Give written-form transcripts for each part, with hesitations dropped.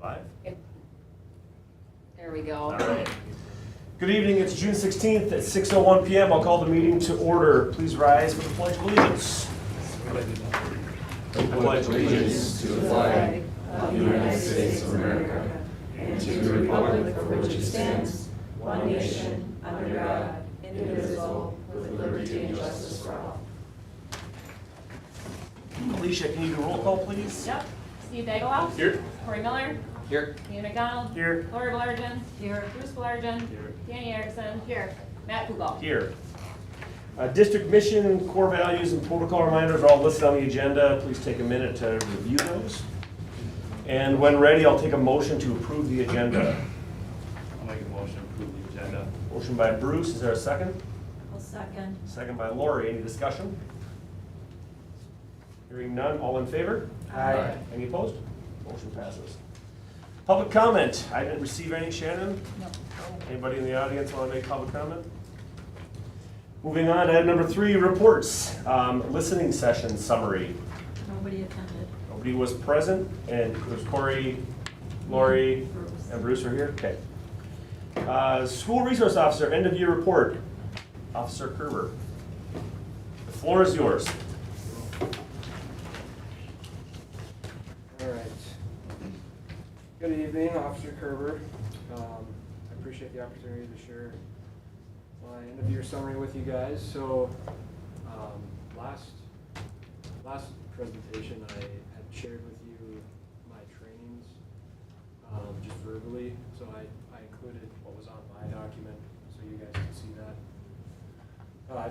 Live? There we go. All right. Good evening, it's June 16th at 6:01 p.m. I'll call the meeting to order. Please rise for the Pledge of Allegiance. I pledge allegiance to the flag of the United States of America and to the republic for which it stands, one nation, under God, indivisible, with liberty and justice for all. Alicia, can you do roll call, please? Yep. Steve Dagaloff. Here. Corey Miller. Here. Ian McDonald. Here. Lori Belargin. Here. Bruce Belargin. Here. Danny Erickson. Here. Matt Kugel. Here. District mission, core values, and protocol reminders are all listed on the agenda. Please take a minute to review those. And when ready, I'll take a motion to approve the agenda. I'll make a motion to approve the agenda. Motion by Bruce, is there a second? I'll second. Second by Lori, any discussion? Hearing none, all in favor? Aye. Any opposed? Motion passes. Public comment, I didn't receive any, Shannon? No. Anybody in the audience want to make public comment? Moving on to item number 3, reports. Listening session summary. Nobody attended. Nobody was present, and it was Corey, Lori, Bruce. and Bruce are here? Okay. School resource officer, end of year report. Officer Kerber. The floor is yours. All right. Good evening, Officer Kerber. I appreciate the opportunity to share my end of year summary with you guys. So, last presentation I had shared with you my trainings, just verbally. So I included what was on my document so you guys can see that.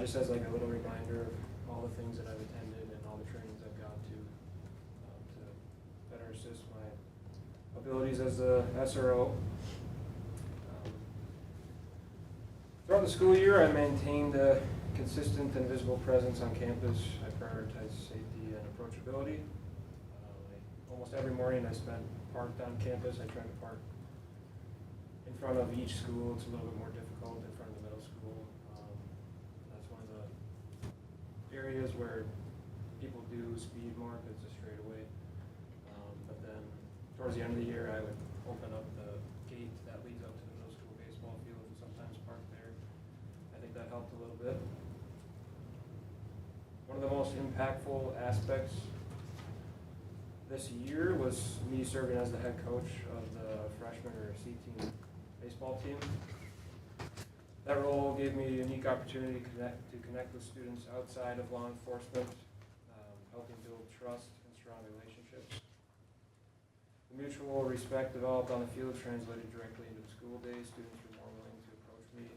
Just as like a little reminder of all the things that I've attended and all the trainings I've gone to better assist my abilities as a SRO. Throughout the school year, I maintained a consistent and visible presence on campus. I prioritized safety and approachability. Almost every morning I spent parked on campus. I try to park in front of each school. It's a little bit more difficult in front of the middle school. That's one of the areas where people do speed more because it's a straightaway. But then towards the end of the year, I would open up the gate that leads up to the middle school baseball field and sometimes park there. I think that helped a little bit. One of the most impactful aspects this year was me serving as the head coach of the freshman or C-team baseball team. That role gave me a unique opportunity to connect with students outside of law enforcement, helping build trust and strong relationships. The mutual respect developed on the field translated directly into the school day. Students were more willing to approach me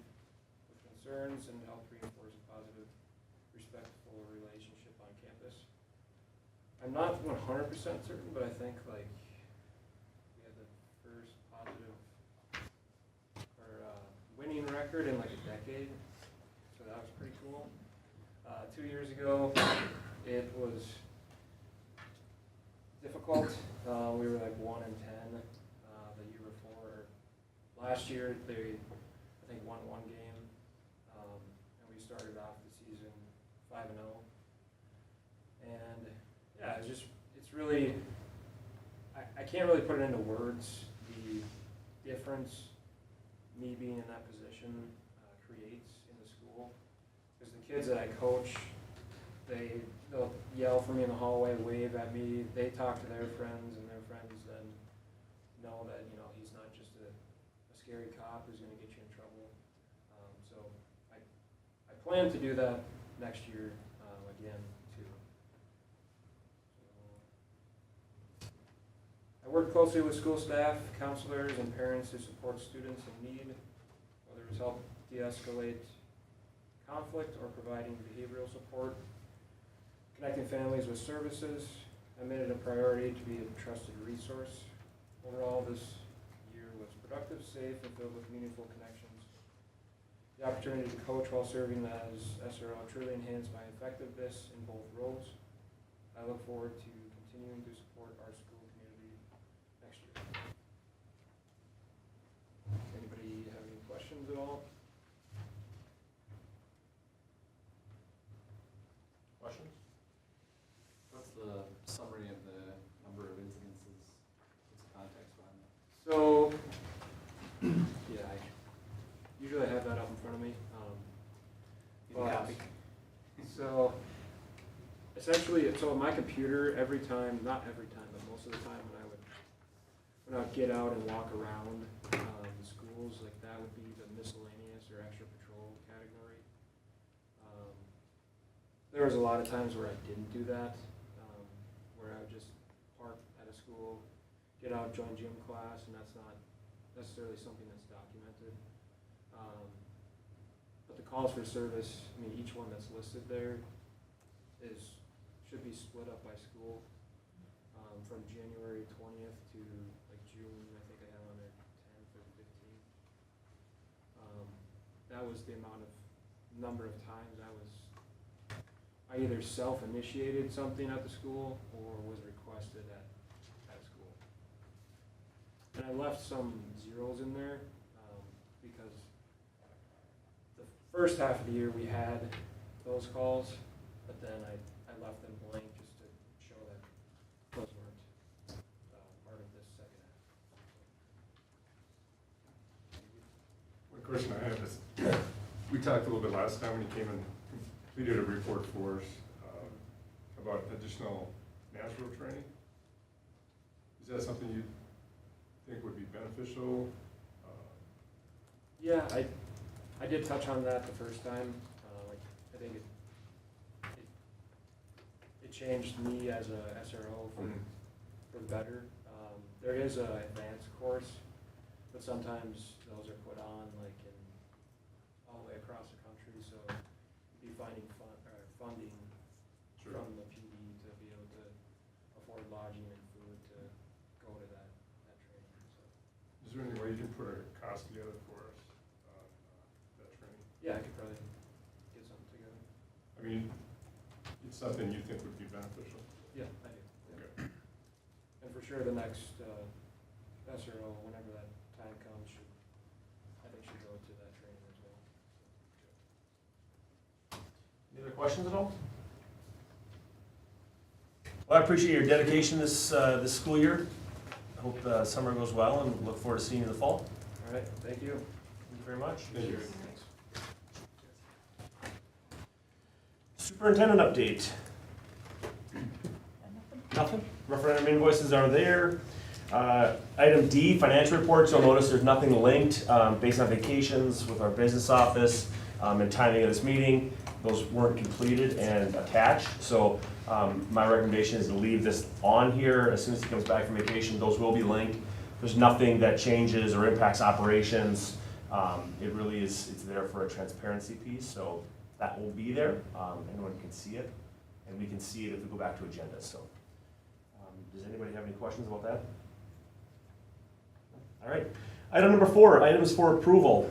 with concerns and helped reinforce a positive, respectful relationship on campus. I'm not 100% certain, but I think like we had the first positive or winning record in like a decade, so that was pretty cool. 2 years ago, it was difficult. We were like 1-10 the year before. Last year, they I think won one game, and we started off the season 5-0. And yeah, it's really, I can't really put it into words the difference me being in that position creates in the school. Because the kids that I coach, they'll yell for me in the hallway, wave at me, they talk to their friends, and their friends then know that, you know, he's not just a scary cop who's going to get you in trouble. So I plan to do that next year again, too. I work closely with school staff, counselors, and parents to support students in need, whether it's help de-escalate conflict or providing behavioral support. Connecting families with services, I made it a priority to be a trusted resource. Overall, this year was productive, safe, and filled with meaningful connections. The opportunity to coach while serving as SRO truly enhanced my effectiveness in both roles. I look forward to continuing to support our school community next year. Anybody have any questions at all? Questions? What's the summary of the number of incidences? What's the context behind that? So essentially, so on my computer, every time, not every time, but most of the time when I would get out and walk around the schools, like that would be the miscellaneous or extra patrol category. There was a lot of times where I didn't do that, where I would just park at a school, get out, join gym class, and that's not necessarily something that's documented. But the calls for service, I mean, each one that's listed there should be split up by school, from January 20th to like June, I think I have on there 10th or 15th. That was the number of times I either self-initiated something at the school or was requested at school. And I left some zeros in there, because the first half of the year we had those calls, but then I left them blank just to show that those weren't part of this second half. One question I have is, we talked a little bit last time when you came and completed a report for us about additional natural training. Is that something you think would be beneficial? Yeah, I did touch on that the first time. I think it changed me as a SRO for the better. There is an advanced course, but sometimes those are put on like all the way across the country, so you'd be finding funding Sure. from the PD to be able to afford lodging and food to go to that training. So. Is there any way you can put a cost together for us on that training? Yeah, I could probably get something together. I mean, it's something you think would be beneficial. Yeah, I do. Okay. And for sure, the next SRO, whenever that time comes, should go to that training as well. Any other questions at all? Well, I appreciate your dedication this school year. I hope summer goes well and look forward to seeing you in the fall. All right, thank you. Thank you very much. Thank you. Superintendent update. Nothing? Referendum invoices are there. Item D, financial reports. You'll notice there's nothing linked based on vacations with our business office and timing of this meeting. Those weren't completed and attached. So my recommendation is to leave this on here. As soon as he comes back from vacation, those will be linked. There's nothing that changes or impacts operations. It really is, it's there for a transparency piece. So that will be there. Anyone can see it. And we can see it if we go back to agenda. So does anybody have any questions about that? All right. Item number 4, items for approval.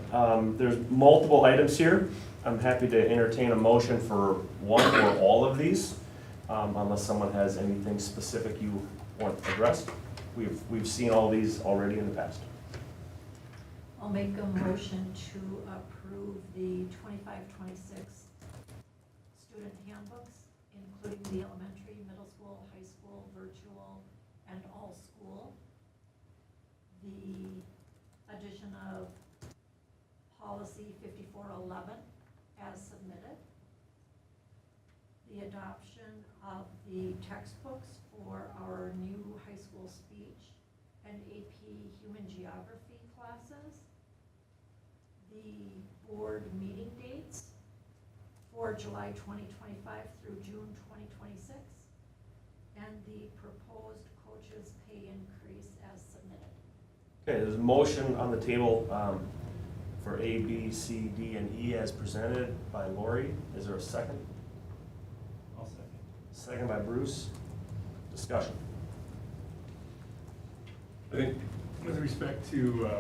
There's multiple items here. I'm happy to entertain a motion for one or all of these, unless someone has anything specific you want addressed. We've seen all these already in the past. I'll make a motion to approve the 25-26 student handbooks, including the elementary, middle school, high school, virtual, and all school. The addition of policy 5411 as submitted. The adoption of the textbooks for our new high school speech and AP Human Geography classes. The board meeting dates for July 2025 through June 2026, and the proposed coaches' pay increase as submitted. Okay, there's a motion on the table for A, B, C, D, and E as presented by Lori. Is there a second? I'll second. Second by Bruce. Discussion. I think with respect to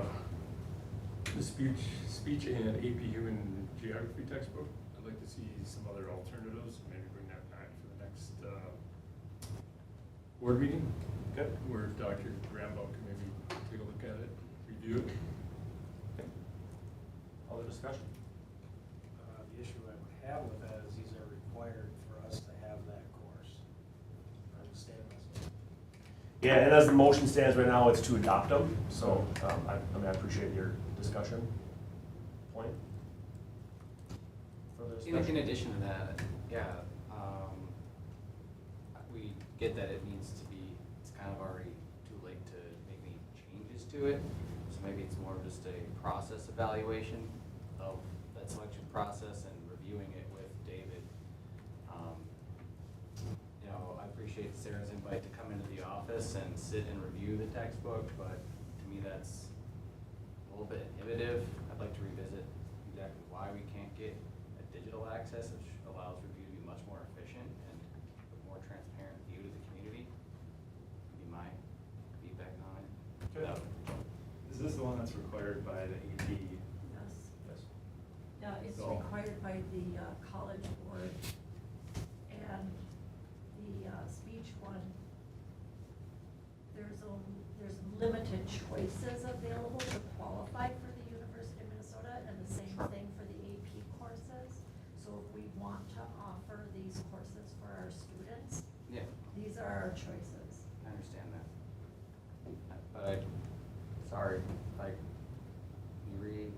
the speech and AP Human Geography textbook, I'd like to see some other alternatives, maybe bring that back for the next board meeting. Okay. Where Dr. Rambo can maybe take a look at it, review it. Other discussion? The issue I would have with that is these are required for us to have that course. Yeah, and as the motion stands right now, it's to adopt them. So I appreciate your discussion point. Further discussion? In addition to that, Yeah, we get that it needs to be, it's kind of already too late to make any changes to it. So maybe it's more of just a process evaluation of that selection process and reviewing it with David. You know, I appreciate Sarah's invite to come into the office and sit and review the textbook, but to me that's a little bit inhibitive. I'd like to revisit exactly why we can't get a digital access, which allows review to be much more efficient and a more transparent view to the community. Would be my feedback on it. Good. Is this the one that's required by the AP? Yes. Yes. Yeah, it's So- required by the college board, and the speech one, there's limited choices available to qualify for the University of Minnesota, and the same thing for the AP courses. So if we want to offer these courses for our students, Yeah, these are our choices. I understand that. But sorry, like, you read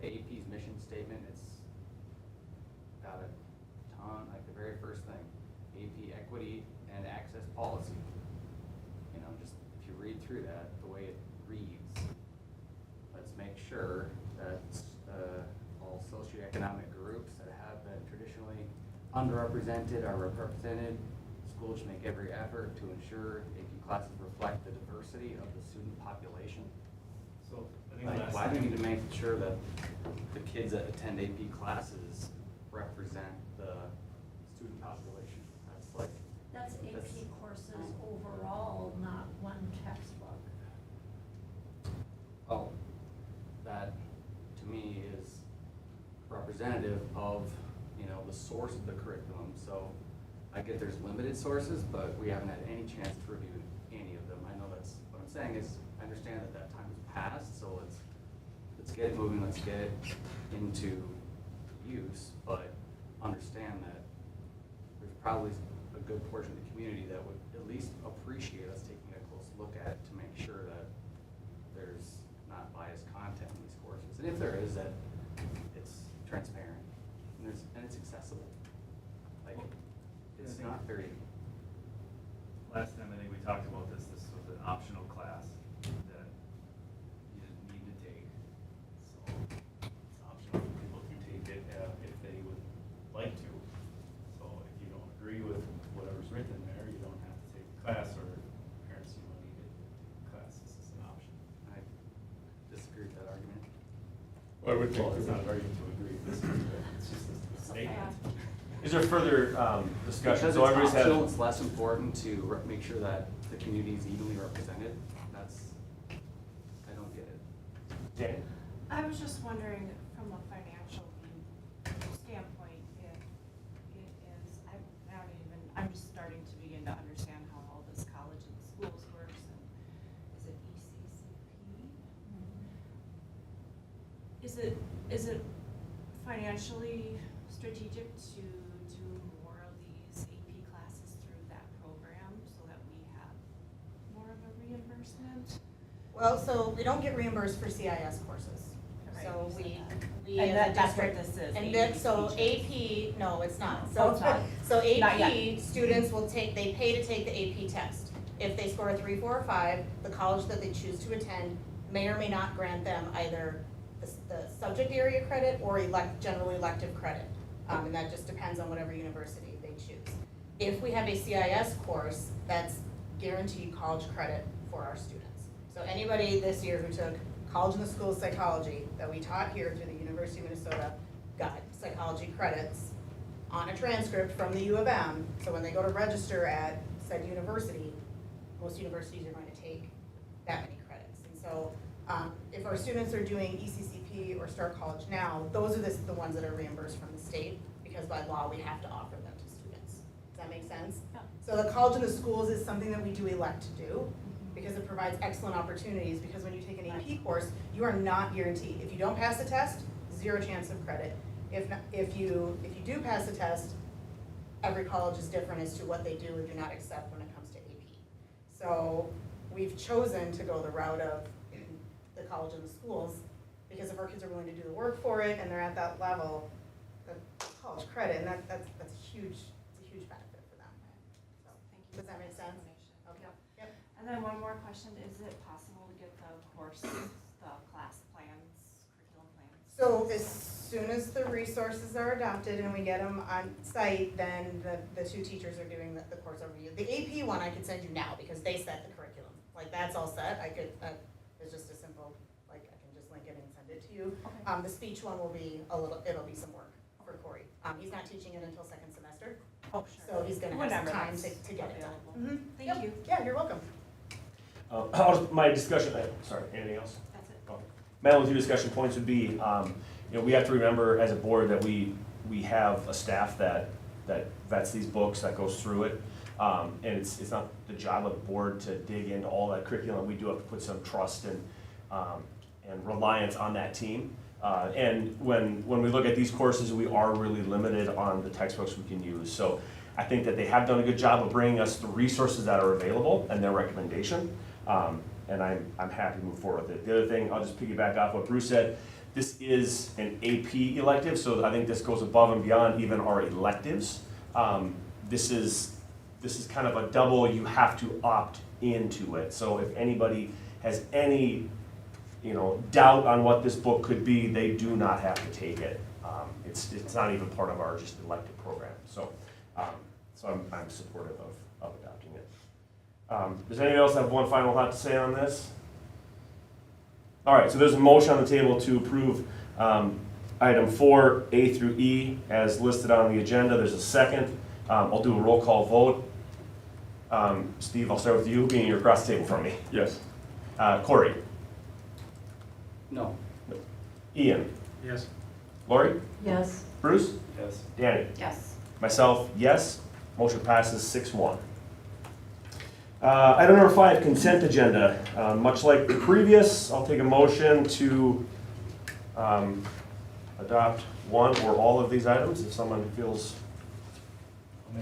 the AP's mission statement, it's got a ton, like the very first thing, AP equity and access policy. You know, just if you read through that, the way it reads, let's make sure that all socioeconomic groups that have been traditionally underrepresented are represented. Schools should make every effort to ensure AP classes reflect the diversity of the student population. So I think Like, last why do we time- need to make sure that the kids that attend AP classes represent the student population? That's like, That's That's- AP courses overall, not one textbook. oh, that to me is representative of, you know, the source of the curriculum. So I get there's limited sources, but we haven't had any chance to review any of them. I know that's, what I'm saying is, I understand that that time has passed, so let's get it moving, let's get it into use, but understand that there's probably a good portion of the community that would at least appreciate us taking a close look at it to make sure that there's not biased content in these courses. And if there is, that it's transparent and it's accessible. Like, it's not very, Last time, I think we talked about this was an optional class that you didn't need to take. So it's optional, people can take it if they would like to. So if you don't agree with whatever's written there, you don't have to take the class, or parents, you don't need it. Class, this is an option. I disagree with that argument. Well, I would Well, think. it's not an argument to agree, this is, it's just a statement. Is there further discussion? Because So it's everybody's had. optional, it's less important to make sure that the community is evenly represented. That's, I don't get it. Dan? I was just wondering, from a financial standpoint, if it is, I'm just starting to begin to understand how all this college and the schools works, and is it ECCP? Is it financially strategic to do more of these AP classes through that program, so that we have more of a reimbursement? Well, so we don't get reimbursed for CIS courses. Right, So you said we And as a that's what district- this is, And AP that, so teachers. AP, no, it's not. Oh, it's not? So Not yet. AP students will take, they pay to take the AP test. If they score a 3, 4, or 5, the college that they choose to attend may or may not grant them either the subject area credit or general elective credit. And that just depends on whatever university they choose. If we have a CIS course, that's guaranteed college credit for our students. So anybody this year who took College in the School Psychology that we taught here through the University of Minnesota got psychology credits on a transcript from the U of M. So when they go to register at said university, most universities are going to take that many credits. And so if our students are doing ECCP or Start College Now, those are the ones that are reimbursed from the state, because by law we have to offer them to students. Does that make sense? Yeah. So the College in the Schools is something that we do elect to do, because it provides excellent opportunities, because when you take an AP course, you are not guaranteed. If you don't pass the test, 0 chance of credit. If you do pass the test, every college is different as to what they do or do not accept when it comes to AP. So we've chosen to go the route of the College in the Schools, because if our kids are willing to do the work for it and they're at that level, the college credit, and that's a it's a huge benefit for them. So, Thank you. does that make sense? Explanation. Okay. Yep. Yep. And then one more question, is it possible to get the courses, the class plans, curriculum plans? So as soon as the resources are adopted and we get them on site, then the two teachers are doing the course overview. The AP one I could send you now because they set the curriculum. Like, that's all set. I could, it's just a simple, like, I can just link it and send it to you. Okay. The speech one will be it'll be some work for Corey. He's not teaching it until second semester, Oh, sure. so he's gonna have some Whenever time that's to get it done. available. Thank Yep. you. Yeah, you're welcome. My discussion, sorry, anything else? That's it. Okay. My only two discussion points would be, we have to remember as a board that we have a staff that vets these books, that goes through it. And it's not the job of the board to dig into all that curriculum. We do have to put some trust and reliance on that team. And when we look at these courses, we are really limited on the textbooks we can use. So I think that they have done a good job of bringing us the resources that are available and their recommendation. And I'm happy to move forward with it. The other thing, I'll just piggyback off what Bruce said. This is an AP elective, so I think this goes above and beyond even our electives. This is kind of a double, you have to opt into it. So if anybody has any, doubt on what this book could be, they do not have to take it. It's not even part of our just elective program. So I'm supportive of adopting it. Does anyone else have one final thought to say on this? All right, so there's a motion on the table to approve item 4, A through E, as listed on the agenda. There's a second. I'll do a roll call vote. Steve, I'll start with you, being you're across the table from me. Yes. Corey? No. Ian? Yes. Lori? Yes. Bruce? Yes. Danny? Yes. Myself, yes. Motion passes 6-1. Item number 5, consent agenda. Much like the previous, I'll take a motion to adopt one or all of these items if someone feels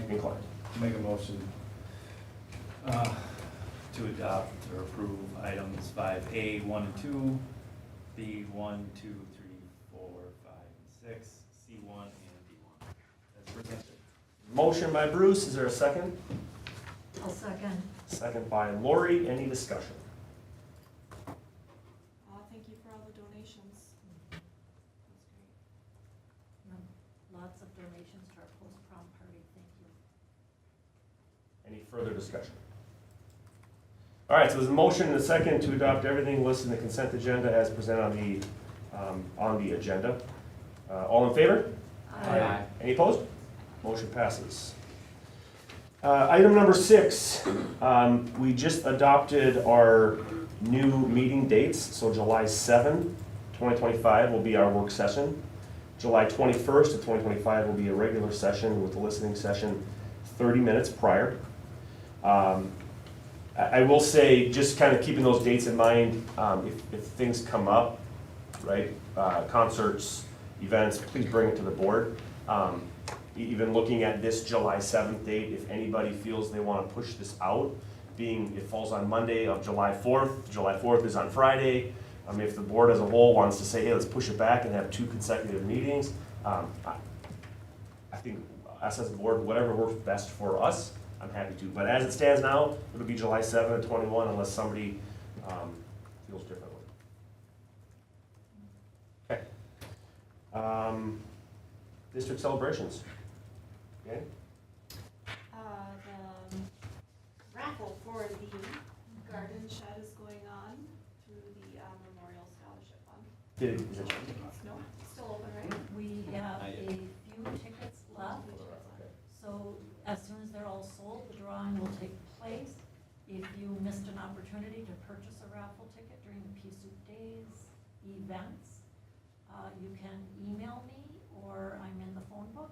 inclined. Make a motion to adopt or approve items 5A, 1 and 2, B, 1, 2, 3, 4, 5, and 6, C1, and D1. That's presented. Motion by Bruce, is there a second? I'll second. Second by Lori, any discussion? Thank you for all the donations. That's great. Lots of donations to our post-prom party, thank you. Any further discussion? All right, so there's a motion and a second to adopt everything listed in the consent agenda as presented on the agenda. All in favor? Aye. Any opposed? Motion passes. Item number 6, we just adopted our new meeting dates. So July 7, 2025 will be our work session. July 21st of 2025 will be a regular session with the listening session 30 minutes prior. I will say, just kind of keeping those dates in mind, if things come up, right, concerts, events, please bring it to the board. Even looking at this July 7th date, if anybody feels they want to push this out, being it falls on Monday of July 4th is on Friday. If the board as a whole wants to say, hey, let's push it back and have 2 consecutive meetings, I think us as a board, whatever works best for us, I'm happy to. But as it stands now, it'll be July 7th and 21 unless somebody feels differently. Okay. District celebrations. Okay. The raffle for the garden shed is going on through the Memorial Scholarship Fund. Is it? No, it's still open, right? We have a few tickets left, so as soon as they're all sold, the drawing will take place. If you missed an opportunity to purchase a raffle ticket during the Pea Soup Days events, you can email me or I'm in the phone book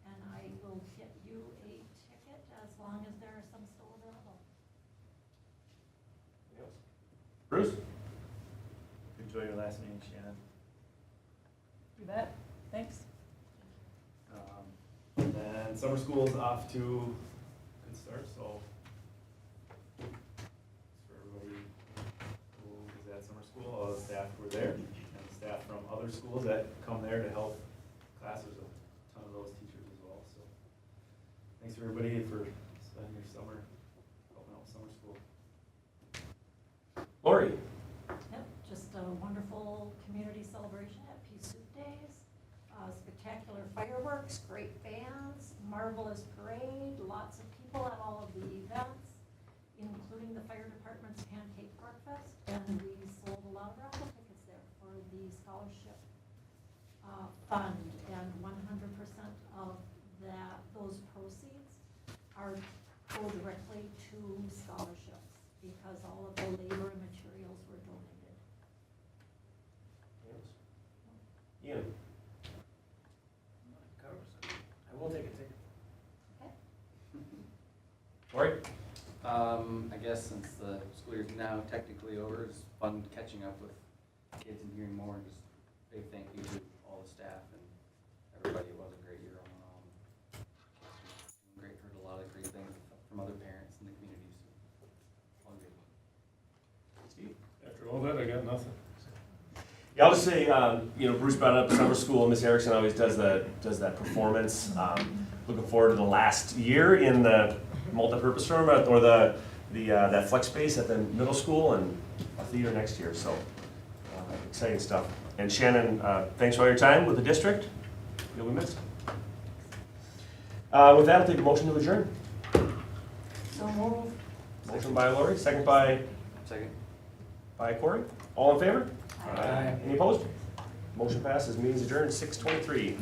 and I will get you a ticket as long as there are some still available. Bruce? Enjoy your last name, Shannon. You bet. Thanks. And then summer school is off to a good start, so for everybody who is at summer school, all the staff who were there, and staff from other schools that come there to help classes, a ton of those teachers as well, so everybody for spending your summer, helping out with summer school. Lori? Yep, just a wonderful community celebration at Peace Soup Days. Spectacular fireworks, great bands, marvelous parade, lots of people at all of the events, including the fire department's pancake breakfast. And we sold a lot of raffle tickets there for the scholarship fund. And 100% of those proceeds go directly to scholarships because all of the labor and materials were donated. Ian? I will take a ticket. Lori? I guess since the school year's now technically over, it's fun catching up with kids and hearing more, and just big thank you to all the staff and everybody. It was a great year all in all. Doing great, heard a lot of great things from other parents in the community, so all good. Steve? After all that, I got nothing. Yeah, I'll just say, Bruce brought up summer school. Miss Erickson always does that performance. Looking forward to the last year in the multi-purpose room or that flex space at the middle school and a theater next year. So exciting stuff. And Shannon, thanks for all your time with the district. You'll be missed. With that, I'll take a motion to adjourn. So move. Motion by Lori, second by Second. Corey. All in favor? Aye. Any opposed? Motion passes. Meeting's adjourned 6:23.